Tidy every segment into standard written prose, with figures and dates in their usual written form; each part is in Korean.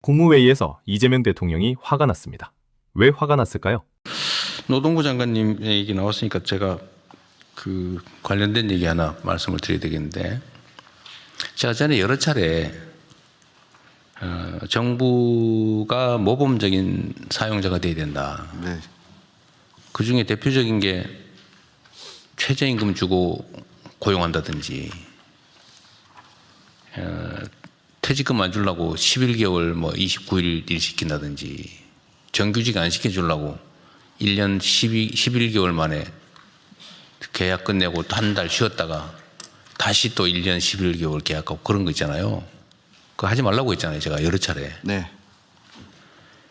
국무회의에서 이재명 대통령이 화가 났습니다. 왜 화가 났을까요? 노동부 장관님 얘기 나왔으니까 제가 그 관련된 얘기 하나 말씀을 드려야 되겠는데, 제가 전에 여러 차례 정부가 모범적인 사용자가 돼야 된다. 네. 그 중에 대표적인 게 최저임금 주고 고용한다든지, 퇴직금 안 주려고 11개월 29일 일 시킨다든지, 정규직 안 시켜주려고 1년 11개월 만에 계약 끝내고 한 달 쉬었다가 다시 또 1년 11개월 계약하고 그런 거 있잖아요. 그거 하지 말라고 했잖아요, 제가 여러 차례. 네.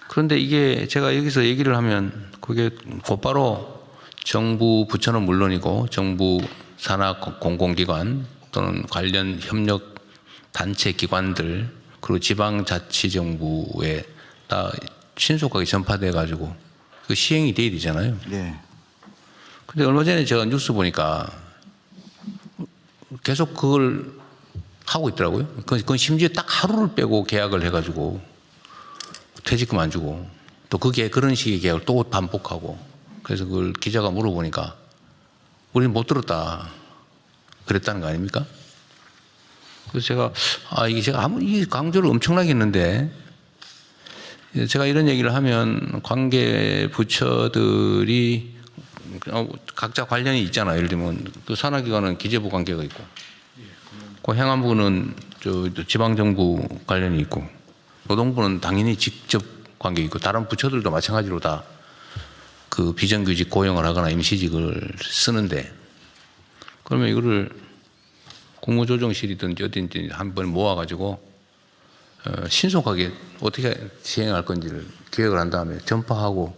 그런데 이게 제가 여기서 얘기를 하면 그게 곧바로 정부 부처는 물론이고 정부 산하 공공기관 또는 관련 협력 단체 기관들 그리고 지방자치정부에 다 신속하게 전파돼 가지고 그 시행이 돼야 되잖아요. 네. 근데 얼마 전에 제가 뉴스 보니까 계속 그걸 하고 있더라고요. 그건 심지어 딱 하루를 빼고 계약을 해가지고 퇴직금 안 주고 또 그게 그런 식의 계약을 또 반복하고, 그래서 그걸 기자가 물어보니까 우리는 못 들었다 그랬다는 거 아닙니까? 그래서 제가 이게 제가 아무리 강조를 엄청나게 했는데, 제가 이런 얘기를 하면 관계 부처들이 각자 관련이 있잖아요. 예를 들면 그 산하기관은 기재부 관계가 있고, 그 행안부는 지방정부 관련이 있고, 노동부는 당연히 직접 관계 있고, 다른 부처들도 마찬가지로 다 그 비정규직 고용을 하거나 임시직을 쓰는데, 그러면 이거를 국무조정실이든지 어딘지 한번 모아가지고 신속하게 어떻게 시행할 건지를 계획을 한 다음에 전파하고,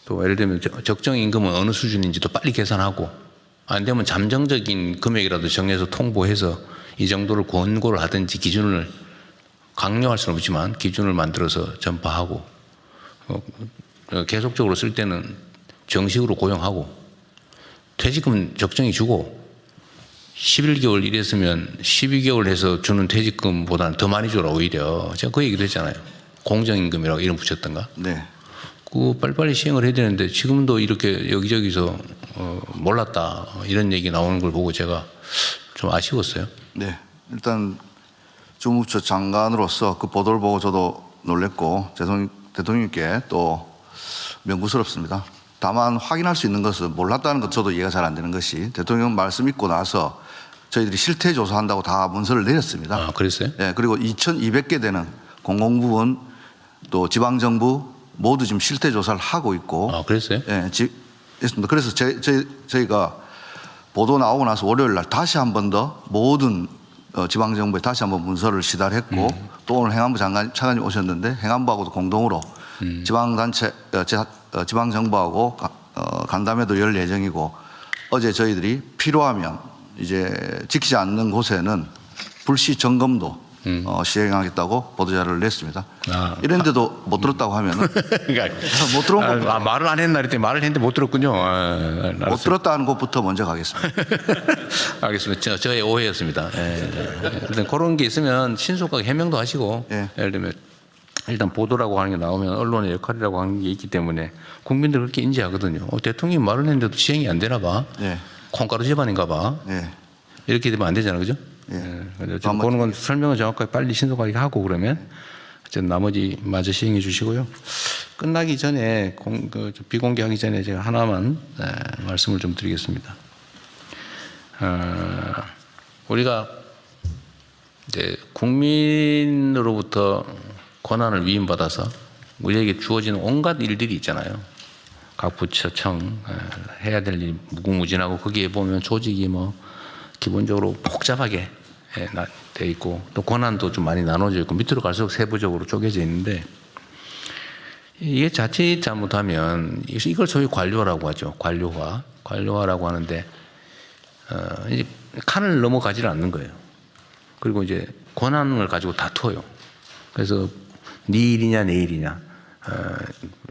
또 예를 들면 적정 임금은 어느 수준인지도 빨리 계산하고, 안 되면 잠정적인 금액이라도 정해서 통보해서 이 정도를 권고를 하든지 기준을 강요할 수는 없지만 기준을 만들어서 전파하고, 계속적으로 쓸 때는 정식으로 고용하고, 퇴직금 적정히 주고, 11개월 일했으면 12개월 해서 주는 퇴직금보다는 더 많이 줘라. 오히려 제가 그 얘기도 했잖아요. 공정임금이라고 이름 붙였던가. 네. 그 빨리빨리 시행을 해야 되는데 지금도 이렇게 여기저기서 몰랐다 이런 얘기 나오는 걸 보고 제가 좀 아쉬웠어요. 네. 일단 주무부처 장관으로서 그 보도를 보고 저도 놀랬고 대통령께 또 명구스럽습니다. 다만 확인할 수 있는 것은, 몰랐다는 것 저도 이해가 잘 안 되는 것이, 대통령 말씀 있고 나서 저희들이 실태 조사한다고 다 문서를 내렸습니다. 아, 그랬어요? 네. 그리고 2,200개 되는 공공부문 또 지방정부 모두 지금 실태 조사를 하고 있고. 아, 그랬어요? 예, 있습니다. 그래서 저희가 보도 나오고 나서 월요일 날 다시 한 번 더 모든 지방정부에 다시 한번 문서를 시달했고, 또 오늘 행안부 차관님 오셨는데 행안부하고도 공동으로 지방단체, 지방정부하고 간담회도 열 예정이고, 어제 저희들이 필요하면 이제 지키지 않는 곳에는 불시 점검도 시행하겠다고 보도자료를 냈습니다. 이런데도 못 들었다고 하면은 못 들은 것부터 말을 안 했나 그랬더니 말을 했는데 못 들었군요. 못 들었다는 것부터 먼저 가겠습니다. 알겠습니다. 저의 오해였습니다. 일단 그런 게 있으면 신속하게 해명도 하시고, 예. 예를 들면 일단 보도라고 하는 게 나오면 언론의 역할이라고 하는 게 있기 때문에 국민들 그렇게 인지하거든요. 대통령이 말을 했는데도 시행이 안 되나 봐. 예. 콩가루 집안인가 봐. 예. 이렇게 되면 안 되잖아요, 그죠? 예. 그런 건 설명을 정확하게 빨리 신속하게 하고, 그러면 나머지 마저 시행해 주시고요. 끝나기 전에 비공개하기 전에 제가 하나만 말씀을 좀 드리겠습니다. 우리가 이제 국민으로부터 권한을 위임받아서 우리에게 주어지는 온갖 일들이 있잖아요. 각 부처청 해야 될 일 무궁무진하고, 거기에 보면 조직이 기본적으로 복잡하게 돼 있고, 또 권한도 좀 많이 나눠져 있고, 밑으로 갈수록 세부적으로 쪼개져 있는데, 이게 자칫 잘못하면 이걸 소위 관료라고 하죠. 관료화라고 하는데, 이제 칸을 넘어가지를 않는 거예요. 그리고 이제 권한을 가지고 다투어요. 그래서 네 일이냐 내 일이냐,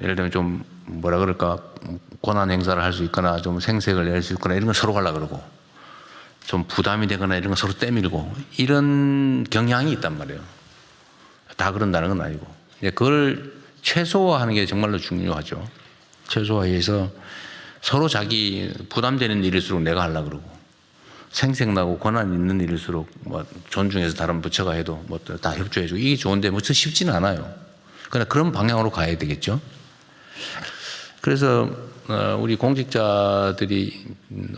예를 들면 좀 뭐라 그럴까, 권한 행사를 할 수 있거나 좀 생색을 낼 수 있거나 이런 걸 서로 하려고 그러고, 좀 부담이 되거나 이런 거 서로 떼밀고, 이런 경향이 있단 말이에요. 다 그런다는 건 아니고. 그걸 최소화하는 게 정말로 중요하죠. 최소화해서 서로 자기 부담되는 일일수록 내가 하려고 그러고 생색나고 권한 있는 일일수록 뭐 존중해서 다른 부처가 해도 뭐 다 협조해주고 이게 좋은데 뭐 쉽지는 않아요. 그러나 그런 방향으로 가야 되겠죠. 그래서 우리 공직자들이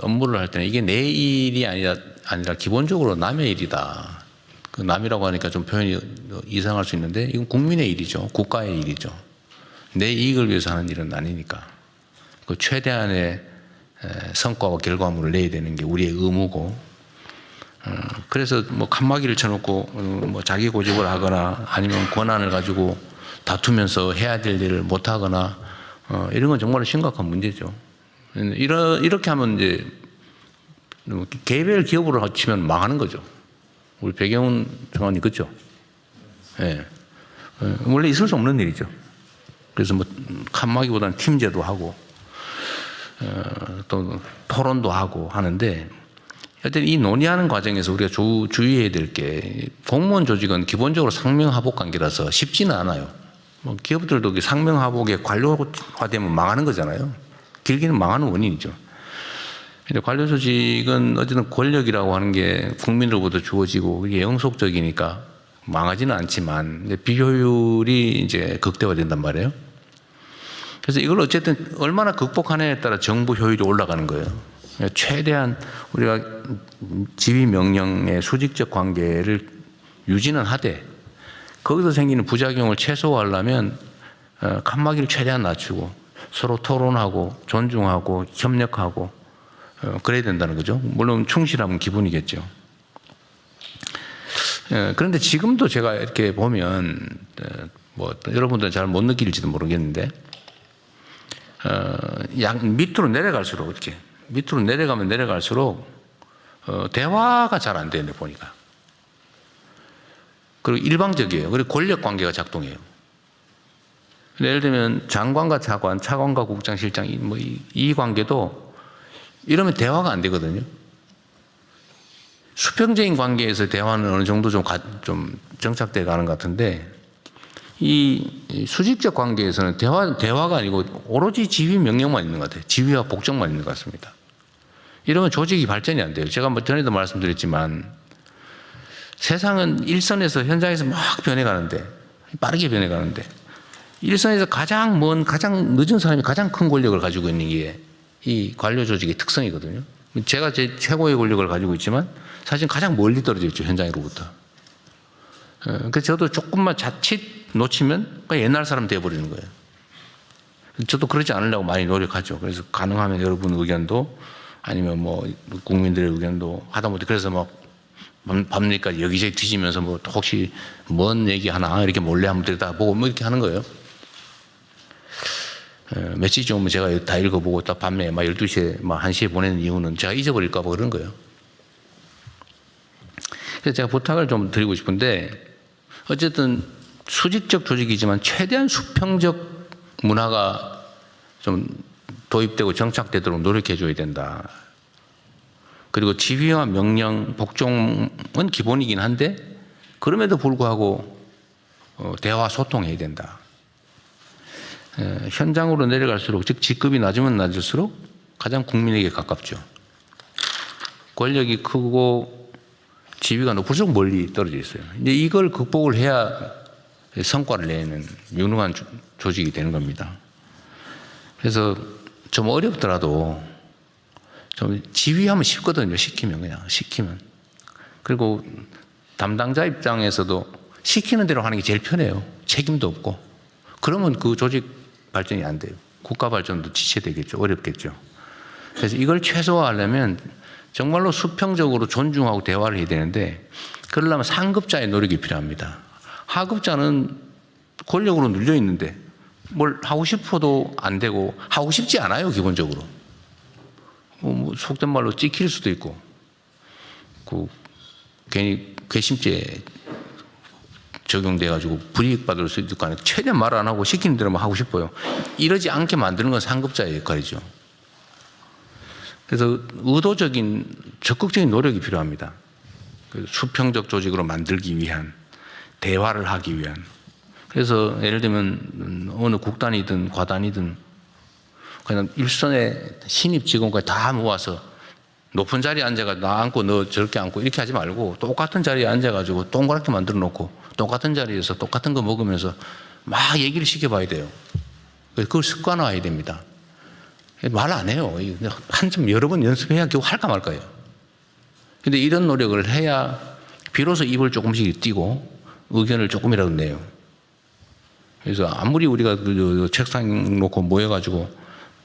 업무를 할 때는 이게 내 일이 아니라 기본적으로 남의 일이다. 그 남이라고 하니까 좀 표현이 이상할 수 있는데 이건 국민의 일이죠. 국가의 일이죠. 내 이익을 위해서 하는 일은 아니니까. 그 최대한의 성과와 결과물을 내야 되는 게 우리의 의무고. 그래서 뭐 칸막이를 쳐놓고 뭐 자기 고집을 하거나 아니면 권한을 가지고 다투면서 해야 될 일을 못 하거나 이런 건 정말 심각한 문제죠. 이렇게 하면 이제 개별 기업으로 치면 망하는 거죠. 우리 배경훈 장관님 그렇죠? 예. 원래 있을 수 없는 일이죠. 그래서 뭐 칸막이보다는 팀제도 하고 또 토론도 하고 하는데 하여튼 이 논의하는 과정에서 우리가 주의해야 될 게 공무원 조직은 기본적으로 상명하복 관계라서 쉽지는 않아요. 뭐 기업들도 상명하복에 관료화되면 망하는 거잖아요. 길게는 망하는 원인이죠. 근데 관료 조직은 어쨌든 권력이라고 하는 게 국민으로부터 주어지고 이게 영속적이니까 망하지는 않지만 비효율이 이제 극대화된단 말이에요. 그래서 이걸 어쨌든 얼마나 극복하느냐에 따라 정부 효율이 올라가는 거예요. 최대한 우리가 지휘 명령의 수직적 관계를 유지는 하되 거기서 생기는 부작용을 최소화하려면 칸막이를 최대한 낮추고 서로 토론하고 존중하고 협력하고 그래야 된다는 거죠. 물론 충실하면 기본이겠죠. 그런데 지금도 제가 이렇게 보면 뭐 여러분들은 잘 못 느낄지도 모르겠는데 밑으로 내려갈수록 이렇게 밑으로 내려가면 내려갈수록 대화가 잘 안 되네 보니까. 그리고 일방적이에요. 그리고 권력 관계가 작동해요. 예를 들면 장관과 차관, 차관과 국장, 실장 이 관계도 이러면 대화가 안 되거든요. 수평적인 관계에서 대화는 어느 정도 좀 정착돼 가는 것 같은데 이 수직적 관계에서는 대화가 아니고 오로지 지휘 명령만 있는 것 같아요. 지휘와 복종만 있는 것 같습니다. 이러면 조직이 발전이 안 돼요. 제가 뭐 전에도 말씀드렸지만 세상은 일선에서 현장에서 막 변해가는데 빠르게 변해가는데 일선에서 가장 늦은 사람이 가장 큰 권력을 가지고 있는 게 이 관료 조직의 특성이거든요. 제가 제 최고의 권력을 가지고 있지만 사실 가장 멀리 떨어져 있죠. 현장으로부터. 그래서 저도 조금만 자칫 놓치면 옛날 사람 돼버리는 거예요. 저도 그러지 않으려고 많이 노력하죠. 그래서 가능하면 여러분 의견도 아니면 뭐 국민들의 의견도 하다못해 그래서 막 밤늦게까지 여기저기 뒤지면서 뭐 혹시 뭔 얘기 하나 이렇게 몰래 한번 들여다보고 뭐 이렇게 하는 거예요. 며칠 좀 제가 다 읽어보고 딱 밤에 막 12시에 막 1시에 보내는 이유는 제가 잊어버릴까 봐 그런 거예요. 그래서 제가 부탁을 좀 드리고 싶은데 어쨌든 수직적 조직이지만 최대한 수평적 문화가 좀 도입되고 정착되도록 노력해 줘야 된다. 그리고 지휘와 명령, 복종은 기본이긴 한데 그럼에도 불구하고 대화 소통해야 된다. 현장으로 내려갈수록 즉 직급이 낮으면 낮을수록 가장 국민에게 가깝죠. 권력이 크고 지위가 높을수록 멀리 떨어져 있어요. 이제 이걸 극복을 해야 성과를 내는 유능한 조직이 되는 겁니다. 그래서 좀 어렵더라도 좀 지휘하면 쉽거든요. 시키면. 그리고 담당자 입장에서도 시키는 대로 하는 게 제일 편해요. 책임도 없고. 그러면 그 조직 발전이 안 돼요. 국가 발전도 지체되겠죠. 어렵겠죠. 그래서 이걸 최소화하려면 정말로 수평적으로 존중하고 대화를 해야 되는데 그러려면 상급자의 노력이 필요합니다. 하급자는 권력으로 눌려 있는데 뭘 하고 싶어도 안 되고 하고 싶지 않아요. 기본적으로. 뭐 속된 말로 찍힐 수도 있고 괜히 괘씸죄 적용돼가지고 불이익받을 수도 있고 하니까 최대한 말 안 하고 시키는 대로만 하고 싶어요. 이러지 않게 만드는 건 상급자의 역할이죠. 그래서 의도적인 적극적인 노력이 필요합니다. 수평적 조직으로 만들기 위한 대화를 하기 위한 그래서 예를 들면 어느 국단이든 과단이든 그냥 일선에 신입 직원까지 다 모아서 높은 자리에 앉아가 나 앉고 너 저렇게 앉고 이렇게 하지 말고 똑같은 자리에 앉아가지고 동그랗게 만들어 놓고 똑같은 자리에서 똑같은 거 먹으면서 막 얘기를 시켜봐야 돼요. 그걸 습관화해야 됩니다. 말 안 해요. 한참 여러 번 연습해야 겨우 할까 말까요. 근데 이런 노력을 해야 비로소 입을 조금씩 띄고 의견을 조금이라도 내요. 그래서 아무리 우리가 그 책상 놓고 모여가지고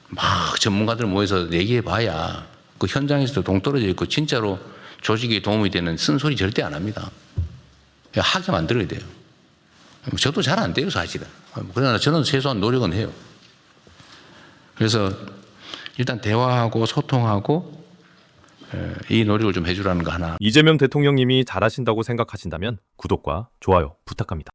막 전문가들 모여서 얘기해봐야 그 현장에서도 동떨어져 있고 진짜로 조직에 도움이 되는 쓴소리 절대 안 합니다. 하게 만들어야 돼요. 저도 잘 안 돼요, 사실은. 그러나 저는 최소한 노력은 해요. 그래서 일단 대화하고 소통하고 이 노력을 좀 해주라는 거 하나. 이재명 대통령님이 잘하신다고 생각하신다면 구독과 좋아요 부탁합니다.